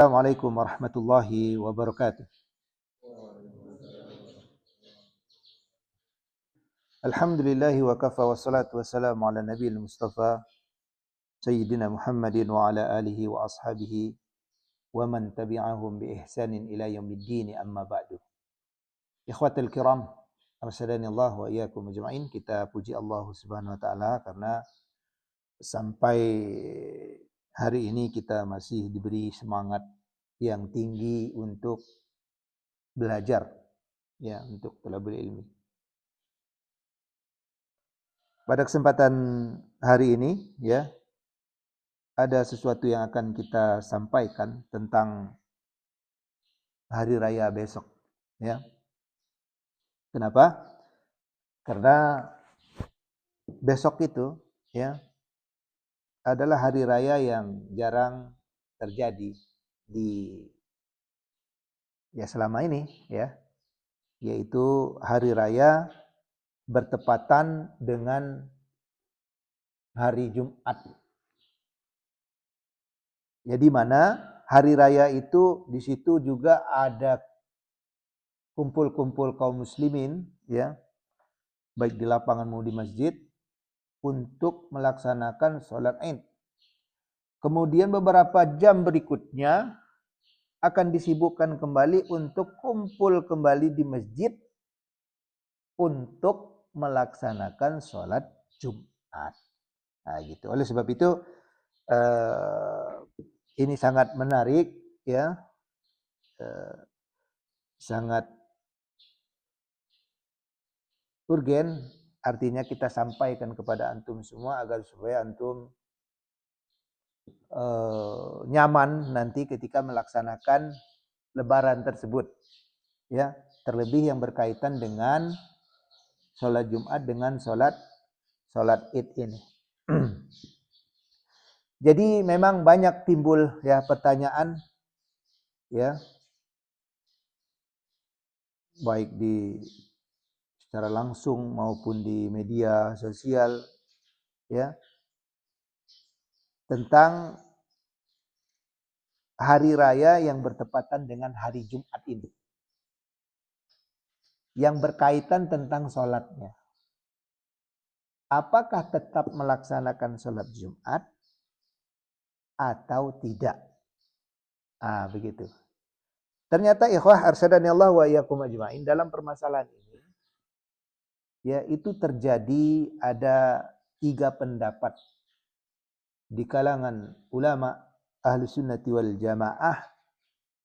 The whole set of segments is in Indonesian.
Assalamualaikum warahmatullahi wabarakatuh. Alhamdulillahi wa kafa wassalatu wassalamu ala nabiyil mustafa Sayyidina Muhammadin wa ala alihi wa ashabihi wa man tabi'ahum bi ihsanin ila yaumiddin, amma ba'du. Ikhwatal kiram, arsyadani Allah wa iyyakum ajma'in. Kita puji Allah Subhanahu wa taala karena sampai hari ini kita masih diberi semangat yang tinggi untuk belajar, ya, untuk talabul ilmi. Pada kesempatan hari ini, ya, ada sesuatu yang akan kita sampaikan tentang hari raya besok, ya. Kenapa? Karena besok itu, ya, adalah hari raya yang jarang terjadi di selama ini, ya, yaitu hari raya bertepatan dengan hari Jumat. Jadi mana hari raya itu di situ juga ada kumpul-kumpul kaum muslimin, ya, baik di lapangan maupun di masjid untuk melaksanakan sholat Id. Kemudian beberapa jam berikutnya akan disibukkan kembali untuk kumpul kembali di masjid untuk melaksanakan sholat Jumat. Nah, gitu. Oleh sebab itu ini sangat menarik, ya, sangat urgen. Artinya kita sampaikan kepada antum semua agar supaya antum nyaman nanti ketika melaksanakan lebaran tersebut, ya, terlebih yang berkaitan dengan sholat Jumat dengan sholat Id ini. Jadi memang banyak timbul, ya, pertanyaan, ya, baik di secara langsung maupun di media sosial, ya, tentang hari raya yang bertepatan dengan hari Jumat ini, yang berkaitan tentang sholatnya. Apakah tetap melaksanakan sholat Jumat atau tidak? Begitu. Ternyata ikhwah arsyadani Allah wa iyyakum ajma'in, dalam permasalahan ini, ya, itu terjadi ada 3 pendapat di kalangan ulama ahli sunnati wal jamaah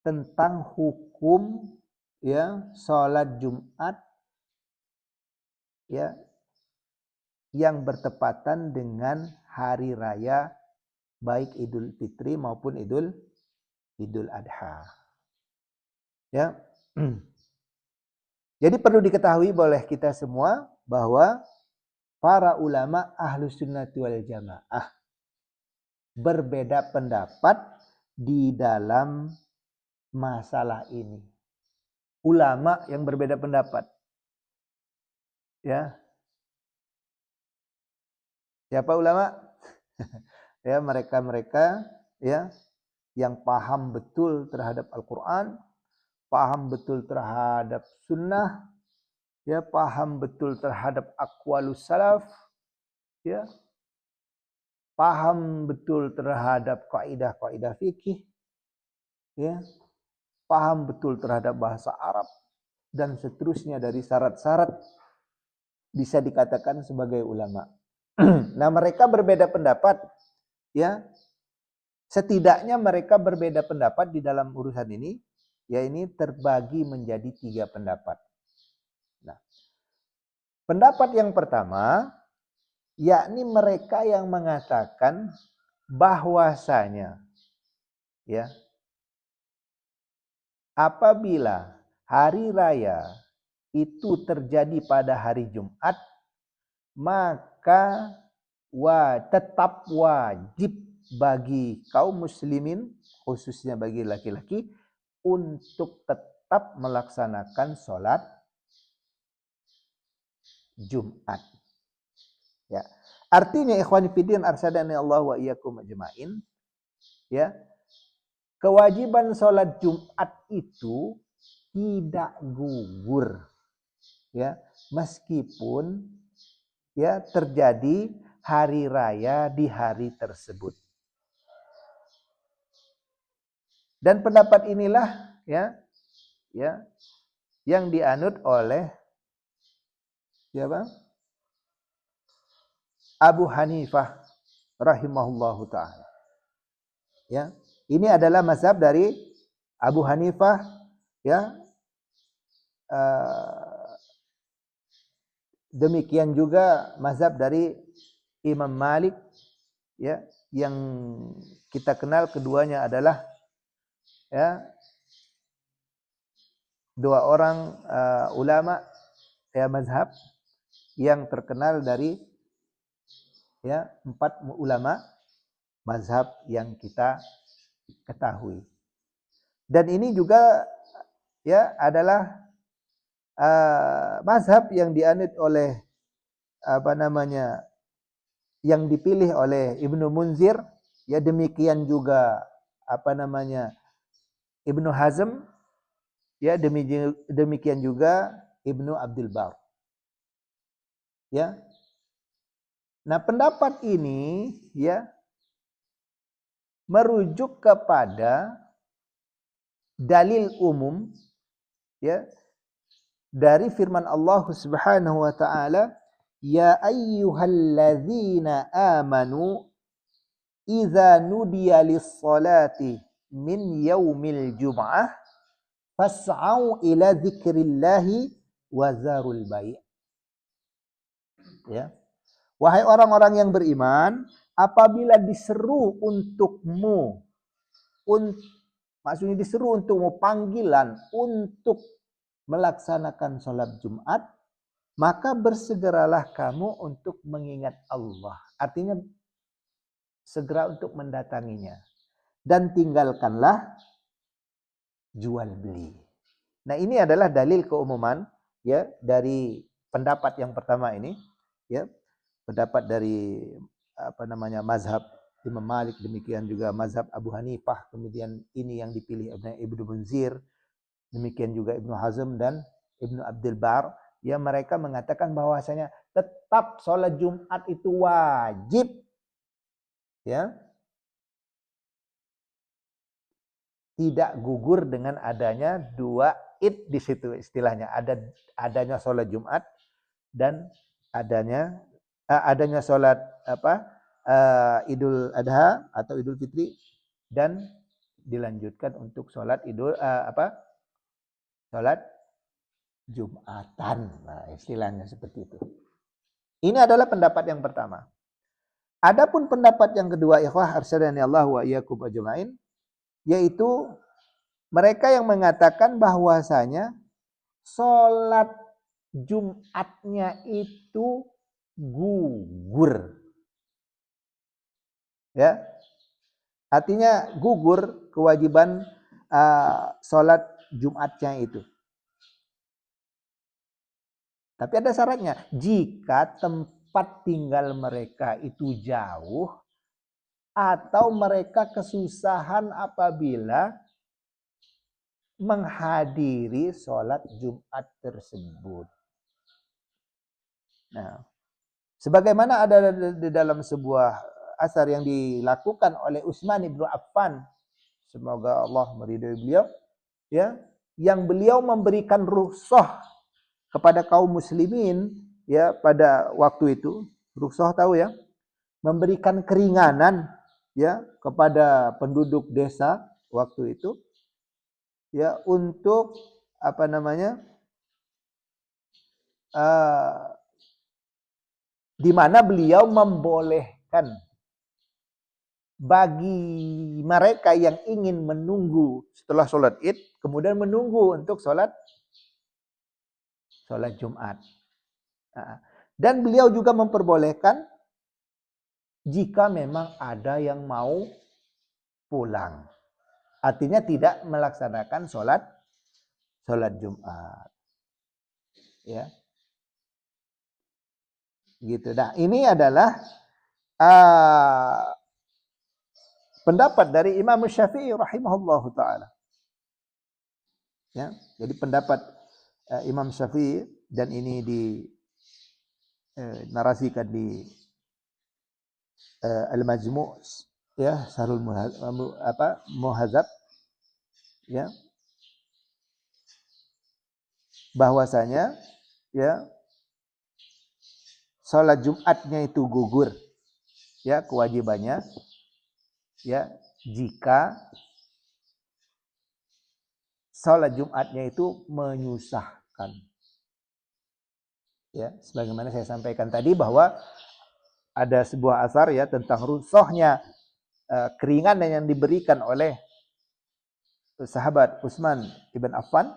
tentang hukum, ya, sholat Jumat, ya, yang bertepatan dengan hari raya baik Idul Fitri maupun Idul Adha. Ya. Jadi perlu diketahui oleh kita semua bahwa para ulama Ahlus Sunnati wal Jamaah berbeda pendapat di dalam masalah ini. Ulama yang berbeda pendapat. Ya. Siapa ulama? Ya, mereka-mereka, ya, yang paham betul terhadap Al-Quran, paham betul terhadap sunnah, ya, paham betul terhadap aqwalus salaf, ya, paham betul terhadap kaidah-kaidah fikih, ya, paham betul terhadap bahasa Arab dan seterusnya dari syarat-syarat bisa dikatakan sebagai ulama. Nah, mereka berbeda pendapat, ya. Setidaknya mereka berbeda pendapat di dalam urusan ini, ya, ini terbagi menjadi 3 pendapat. Nah, pendapat yang pertama, yakni mereka yang mengatakan bahwasanya, ya, apabila hari raya itu terjadi pada hari Jumat, maka tetap wajib bagi kaum muslimin, khususnya bagi laki-laki, untuk tetap melaksanakan sholat Jumat. Ya. Artinya ikhwani fiddin arsyadani Allah wa iyyakum ajma'in, ya, kewajiban sholat Jumat itu tidak gugur, ya, meskipun ya terjadi hari raya di hari tersebut. Dan pendapat inilah ya yang dianut oleh siapa? Abu Hanifah rahimahullahu taala. Ya, ini adalah mazhab dari Abu Hanifah, ya. Demikian juga mazhab dari Imam Malik, ya, yang kita kenal keduanya adalah ya dua orang ulama ya mazhab yang terkenal dari ya 4 ulama mazhab yang kita ketahui. Dan ini juga ya adalah mazhab yang dianut oleh yang dipilih oleh Ibnu Munzir, ya demikian juga Ibnu Hazm, ya demikian juga Ibnu Abdul Bar. Ya. Nah, pendapat ini ya merujuk kepada dalil umum ya dari firman Allah Subhanahu wa taala, ya ayyuhalladzina amanu idza nudiya lis-salati min yaumil jum'ah fas'au ila dzikrillahi wa zarul bai'. Ya. Wahai orang-orang yang beriman, apabila diseru untukmu, maksudnya diseru untukmu panggilan untuk melaksanakan sholat Jumat, maka bersegeralah kamu untuk mengingat Allah. Artinya segera untuk mendatanginya. Dan tinggalkanlah jual beli. Nah, ini adalah dalil keumuman ya dari pendapat yang pertama ini, ya. Pendapat dari mazhab Imam Malik, demikian juga mazhab Abu Hanifah, kemudian ini yang dipilih Ibnu Munzir, demikian juga Ibnu Hazm dan Ibnu Abdul Bar, ya mereka mengatakan bahwasanya tetap sholat Jumat itu wajib, ya, tidak gugur dengan adanya 2 id di situ istilahnya, adanya sholat Jumat dan adanya sholat Idul Adha atau Idul Fitri, dan dilanjutkan untuk sholat sholat Jumatan. Nah, istilahnya seperti itu. Ini adalah pendapat yang pertama. Adapun pendapat yang kedua, ikhwah arsyadani Allah wa iyyakum ajmain, yaitu mereka yang mengatakan bahwasanya sholat Jumatnya itu gugur. Ya. Artinya gugur kewajiban sholat Jumatnya itu. Tapi ada syaratnya. Jika tempat tinggal mereka itu jauh atau mereka kesusahan apabila menghadiri sholat Jumat tersebut. Nah, sebagaimana ada di dalam sebuah asar yang dilakukan oleh Utsman ibnu Affan, semoga Allah meridhai beliau, ya, yang beliau memberikan rukhsah kepada kaum muslimin ya pada waktu itu. Rukhsah tahu ya, memberikan keringanan ya kepada penduduk desa waktu itu, ya, untuk di mana beliau membolehkan bagi mereka yang ingin menunggu setelah sholat id, kemudian menunggu untuk sholat Jumat. Dan beliau juga memperbolehkan jika memang ada yang mau pulang. Artinya tidak melaksanakan sholat Jumat. Ya. Gitu. Nah, ini adalah pendapat dari Imam Syafi'i rahimahullahu taala. Ya, jadi pendapat Imam Syafi'i, dan ini narasikan di Al-Majmu', ya, Sarul Muhadzab, ya, bahwasanya ya salat Jumatnya itu gugur, ya, kewajibannya, ya, jika salat Jumatnya itu menyusahkan. Ya, sebagaimana saya sampaikan tadi bahwa ada sebuah asar, ya, tentang rusuhnya keringanan yang diberikan oleh sahabat Utsman ibn Affan,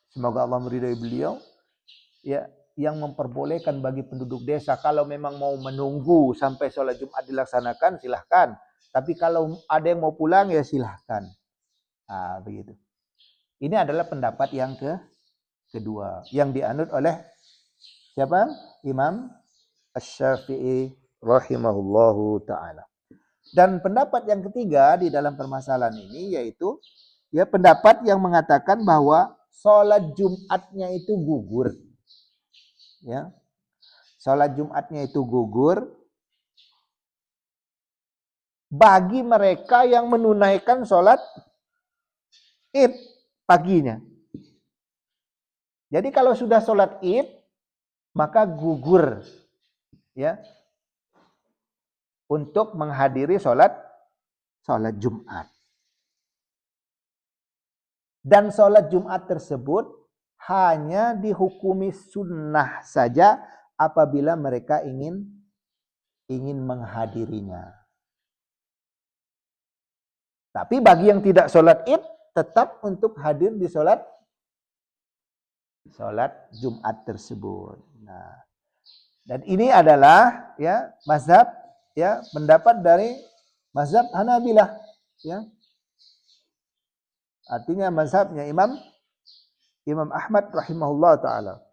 semoga Allah meridai beliau, ya, yang memperbolehkan bagi penduduk desa kalau memang mau menunggu sampai sholat Jumat dilaksanakan silahkan, tapi kalau ada yang mau pulang ya silahkan. Nah, begitu. Ini adalah pendapat yang kedua yang dianut oleh siapa? Imam Asy-Syafi'i rahimahullahu taala. Dan pendapat yang ketiga di dalam permasalahan ini yaitu, ya, pendapat yang mengatakan bahwa sholat Jumatnya itu gugur. Ya. Sholat Jumatnya itu gugur bagi mereka yang menunaikan sholat Id paginya. Jadi kalau sudah sholat Id, maka gugur, ya, untuk menghadiri sholat Jumat. Dan sholat Jumat tersebut hanya dihukumi sunnah saja apabila mereka ingin menghadirinya. Tapi bagi yang tidak sholat Id, tetap untuk hadir di sholat Jumat tersebut. Nah, dan ini adalah, ya, mazhab, ya, pendapat dari mazhab Hanabilah, ya. Artinya mazhabnya Imam Ahmad rahimahullah taala.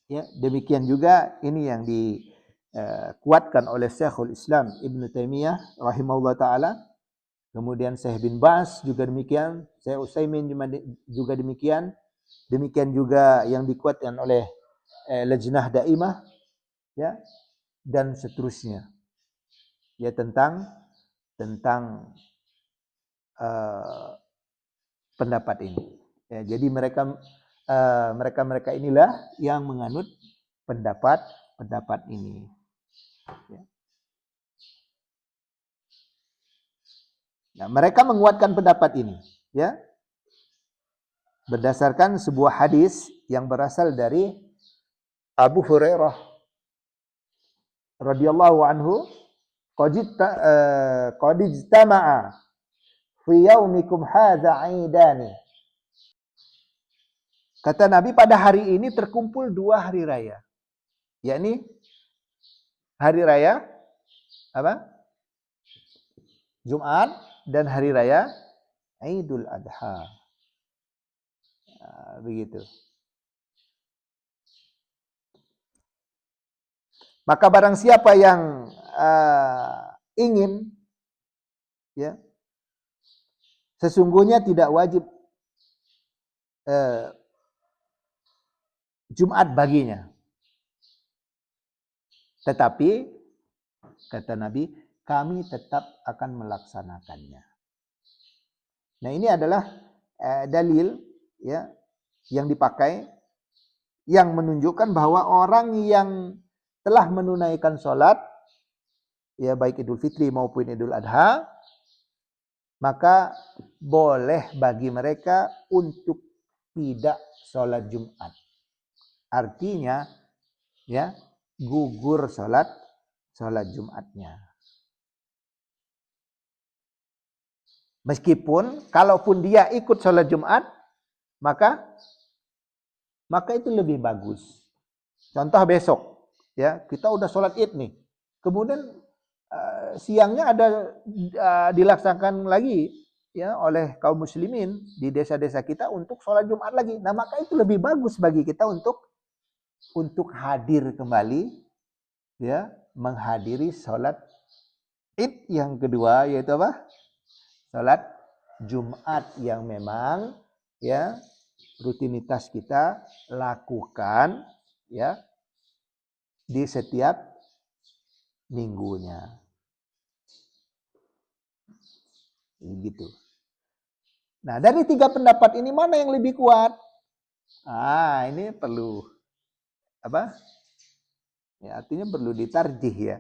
Ya, demikian juga ini yang dikuatkan oleh Syekhul Islam Ibn Taimiyah rahimahullah taala. Kemudian Syekh bin Baz juga demikian, Syekh Utsaimin juga demikian. Demikian juga yang dikuatkan oleh Lajnah Daimah, ya, dan seterusnya. Ya, tentang pendapat ini. Ya, jadi mereka inilah yang menganut pendapat ini. Ya. Nah, mereka menguatkan pendapat ini, ya, berdasarkan sebuah hadis yang berasal dari Abu Hurairah radhiyallahu anhu, qad ijtama'a fi yaumikum hadza 'aidani. Kata Nabi, pada hari ini terkumpul 2 hari raya. Yakni hari raya apa? Jumat dan hari raya Idul Adha. Nah, begitu. Maka barang siapa yang ingin, ya, sesungguhnya tidak wajib Jumat baginya. Tetapi kata Nabi, kami tetap akan melaksanakannya. Nah, ini adalah dalil, ya, yang dipakai yang menunjukkan bahwa orang yang telah menunaikan sholat, ya, baik Idul Fitri maupun Idul Adha, maka boleh bagi mereka untuk tidak sholat Jumat. Artinya, ya, gugur sholat Jumatnya. Meskipun kalaupun dia ikut sholat Jumat, maka itu lebih bagus. Contoh besok, ya, kita udah sholat Id nih, kemudian siangnya ada dilaksanakan lagi, ya, oleh kaum muslimin di desa-desa kita untuk sholat Jumat lagi. Nah, maka itu lebih bagus bagi kita untuk hadir kembali, ya, menghadiri sholat Id yang kedua yaitu apa? Salat Jumat yang memang ya rutinitas kita lakukan ya di setiap minggunya. Begitu. Nah, dari tiga pendapat ini mana yang lebih kuat? Ini perlu apa? Ya, artinya perlu ditarjih ya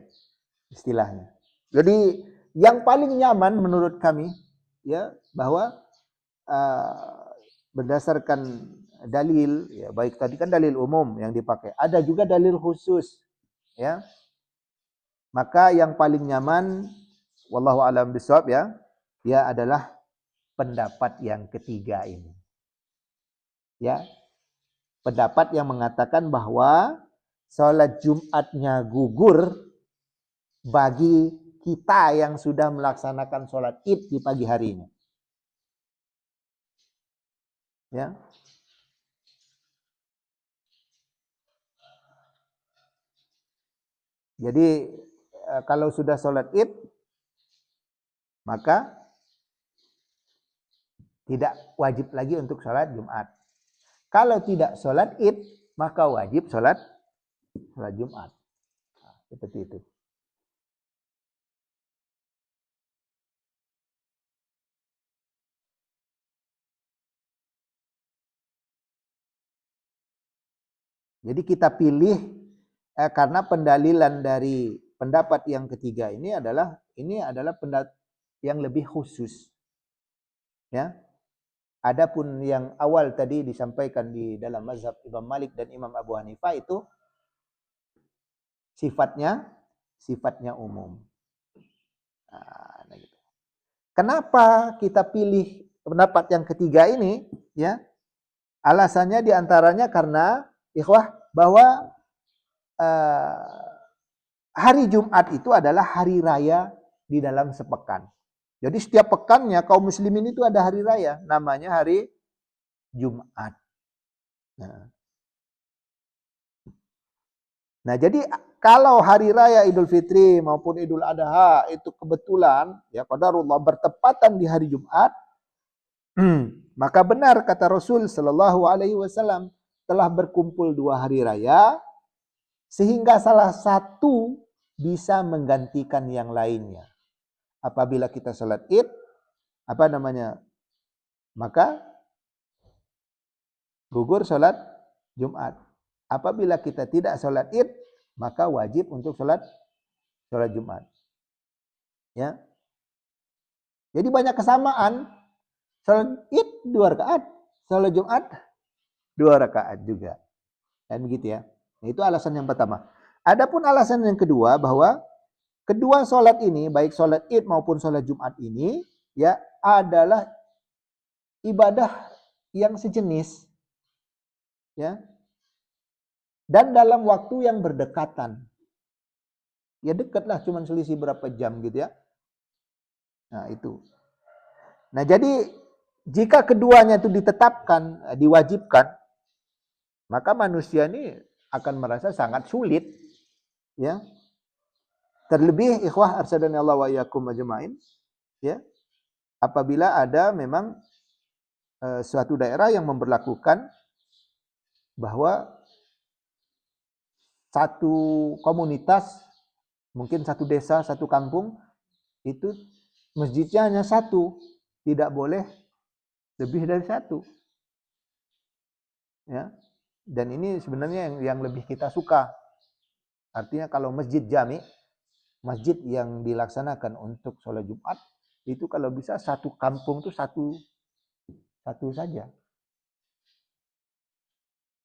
istilahnya. Jadi yang paling nyaman menurut kami ya bahwa berdasarkan dalil ya, baik tadi kan dalil umum yang dipakai, ada juga dalil khusus ya. Maka yang paling nyaman wallahu alam bisawab ya adalah pendapat yang ketiga ini. Ya. Pendapat yang mengatakan bahwa salat Jumatnya gugur bagi kita yang sudah melaksanakan salat Id di pagi harinya. Ya. Jadi kalau sudah salat Id maka tidak wajib lagi untuk salat Jumat. Kalau tidak salat Id maka wajib salat Jumat. Nah, seperti itu. Jadi kita pilih karena pendalilan dari pendapat yang ketiga ini adalah pendapat yang lebih khusus. Ya. Adapun yang awal tadi disampaikan di dalam mazhab Imam Malik dan Imam Abu Hanifah itu sifatnya umum. Nah, gitu. Kenapa kita pilih pendapat yang ketiga ini? Ya, alasannya diantaranya karena ikhwah bahwa hari Jumat itu adalah hari raya di dalam sepekan. Jadi setiap pekannya kaum muslimin itu ada hari raya, namanya hari Jumat. Nah, jadi kalau hari raya Idul Fitri maupun Idul Adha itu kebetulan ya qadarullah bertepatan di hari Jumat, maka benar kata Rasul sallallahu alaihi wasallam telah berkumpul dua hari raya sehingga salah satu bisa menggantikan yang lainnya. Apabila kita salat Id, maka gugur salat Jumat. Apabila kita tidak salat Id, maka wajib untuk salat Jumat. Ya. Jadi banyak kesamaan. Salat Id 2 rakaat, salat Jumat 2 rakaat juga. Dan begitu ya. Nah, itu alasan yang pertama. Adapun alasan yang kedua bahwa kedua salat ini baik salat Id maupun salat Jumat ini ya adalah ibadah yang sejenis. Ya. Dan dalam waktu yang berdekatan. Ya dekatlah cuman selisih berapa jam gitu ya. Nah, itu. Nah, jadi jika keduanya itu ditetapkan, diwajibkan, maka manusia ini akan merasa sangat sulit ya. Terlebih ikhwah arsyadani Allah wa iyyakum ajmain ya. Apabila ada memang suatu daerah yang memberlakukan bahwa satu komunitas, mungkin satu desa, satu kampung itu masjidnya hanya satu, tidak boleh lebih dari satu. Ya. Dan ini sebenarnya yang lebih kita suka. Artinya kalau masjid jami, masjid yang dilaksanakan untuk sholat Jumat, itu kalau bisa satu kampung itu satu saja.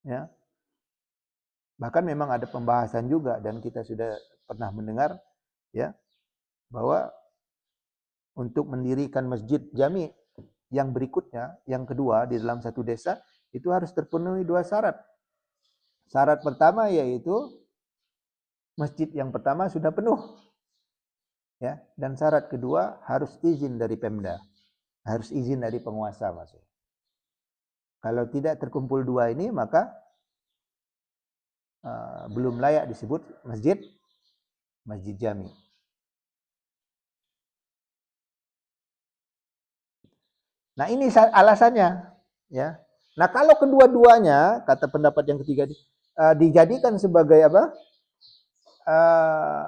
Ya. Bahkan memang ada pembahasan juga dan kita sudah pernah mendengar ya bahwa untuk mendirikan masjid jami yang berikutnya, yang kedua di dalam satu desa itu harus terpenuhi 2 syarat. Syarat pertama yaitu masjid yang pertama sudah penuh. Ya, dan syarat kedua harus izin dari Pemda. Harus izin dari penguasa maksudnya. Kalau tidak terkumpul 2 ini maka belum layak disebut masjid jami. Nah, ini alasannya, ya. Nah, kalau kedua-duanya, kata pendapat yang ketiga, dijadikan sebagai apa? Uh,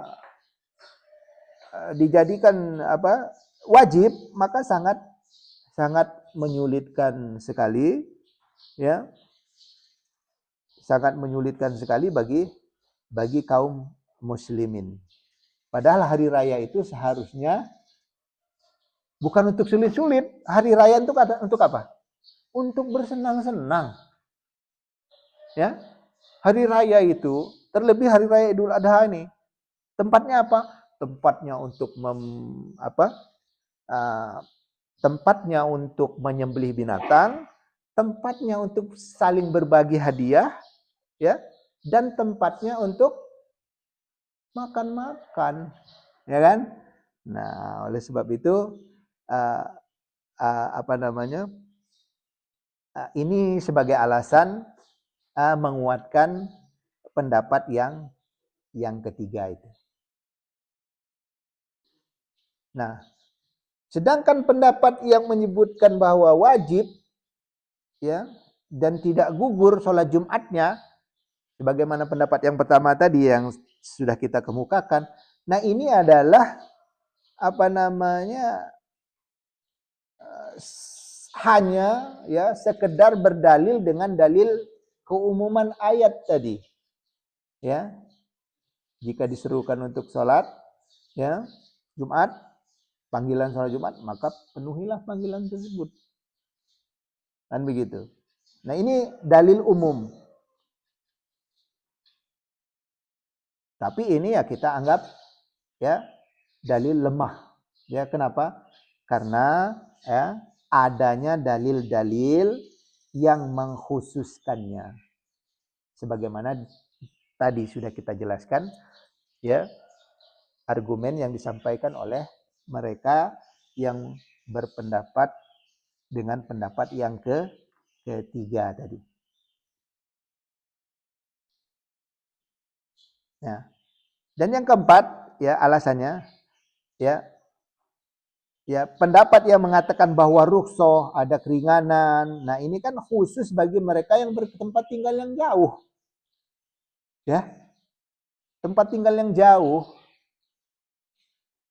dijadikan apa? Wajib, maka sangat sangat menyulitkan sekali, ya. Sangat menyulitkan sekali bagi kaum muslimin. Padahal hari raya itu seharusnya bukan untuk sulit-sulit. Hari raya untuk apa? Untuk bersenang-senang. Ya. Hari raya itu, terlebih hari raya Idul Adha ini, tempatnya apa? Tempatnya untuk uh, tempatnya untuk menyembelih binatang, tempatnya untuk saling berbagi hadiah, ya, dan tempatnya untuk makan-makan, ya kan? Nah, oleh sebab itu uh, apa namanya? Ini sebagai alasan menguatkan pendapat yang ketiga itu. Nah, sedangkan pendapat yang menyebutkan bahwa wajib, ya, dan tidak gugur sholat Jumatnya, sebagaimana pendapat yang pertama tadi yang sudah kita kemukakan. Nah, ini adalah apa namanya? Hanya ya sekedar berdalil dengan dalil keumuman ayat tadi. Ya, jika diserukan untuk sholat, ya, Jumat, panggilan sholat Jumat, maka penuhilah panggilan tersebut. Kan begitu. Nah, ini dalil umum. Tapi ini ya kita anggap ya dalil lemah. Ya, kenapa? Karena ya adanya dalil-dalil yang mengkhususkannya. Sebagaimana tadi sudah kita jelaskan, ya, argumen yang disampaikan oleh mereka yang berpendapat dengan pendapat yang ketiga tadi. Ya. Dan yang keempat, ya, alasannya, ya, pendapat yang mengatakan bahwa rukhsah ada keringanan. Nah, ini kan khusus bagi mereka yang bertempat tinggal yang jauh. Ya. Tempat tinggal yang jauh,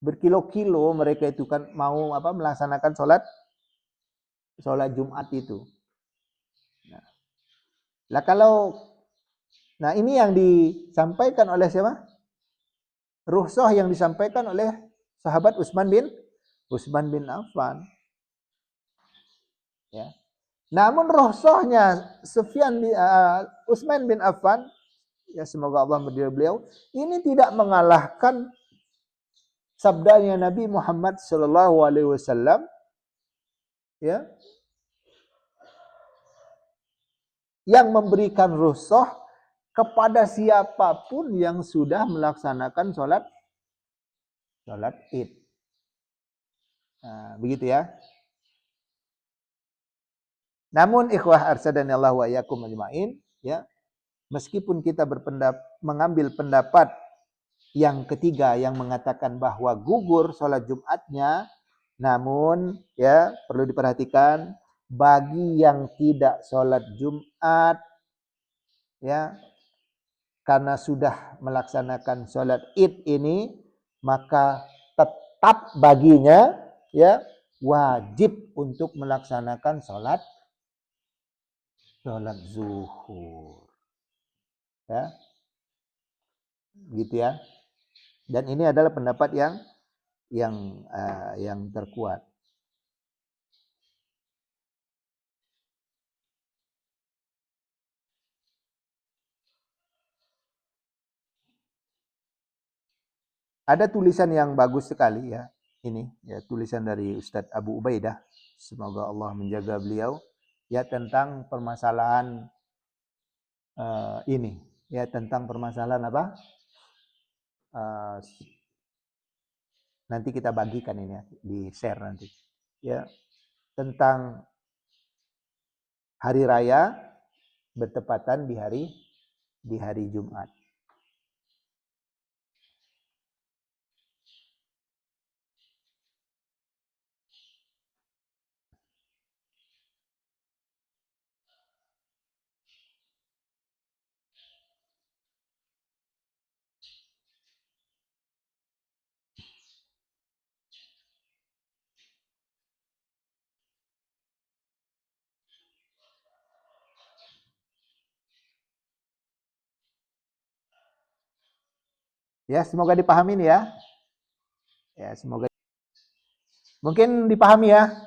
berkilo-kilo mereka itu kan mau melaksanakan sholat Jumat itu. Nah, ini yang disampaikan oleh siapa? Rukhsah yang disampaikan oleh sahabat Utsman bin Affan. Ya. Namun rukhsahnya Utsman bin Affan, ya semoga Allah meridhai beliau, ini tidak mengalahkan sabdanya Nabi Muhammad sallallahu alaihi wasallam, ya, yang memberikan rukhsah kepada siapapun yang sudah melaksanakan sholat Id. Nah, begitu ya. Namun ikhwah arsadani Allah wa iyyakum ajmain, ya, meskipun kita mengambil pendapat yang ketiga yang mengatakan bahwa gugur sholat Jumatnya, namun ya perlu diperhatikan bagi yang tidak sholat Jumat, ya, karena sudah melaksanakan sholat Id ini, maka tetap baginya ya wajib untuk melaksanakan sholat zuhur. Ya, gitu ya. Dan ini adalah pendapat yang terkuat. Ada tulisan yang bagus sekali ya. Ini ya tulisan dari Ustadz Abu Ubaidah. Semoga Allah menjaga beliau. Ya tentang permasalahan ini. Ya tentang permasalahan apa? Nanti kita bagikan ini ya, di share nanti. Ya tentang hari raya bertepatan di hari Jumat. Ya, semoga dipahami nih ya. Ya, semoga mungkin dipahami ya.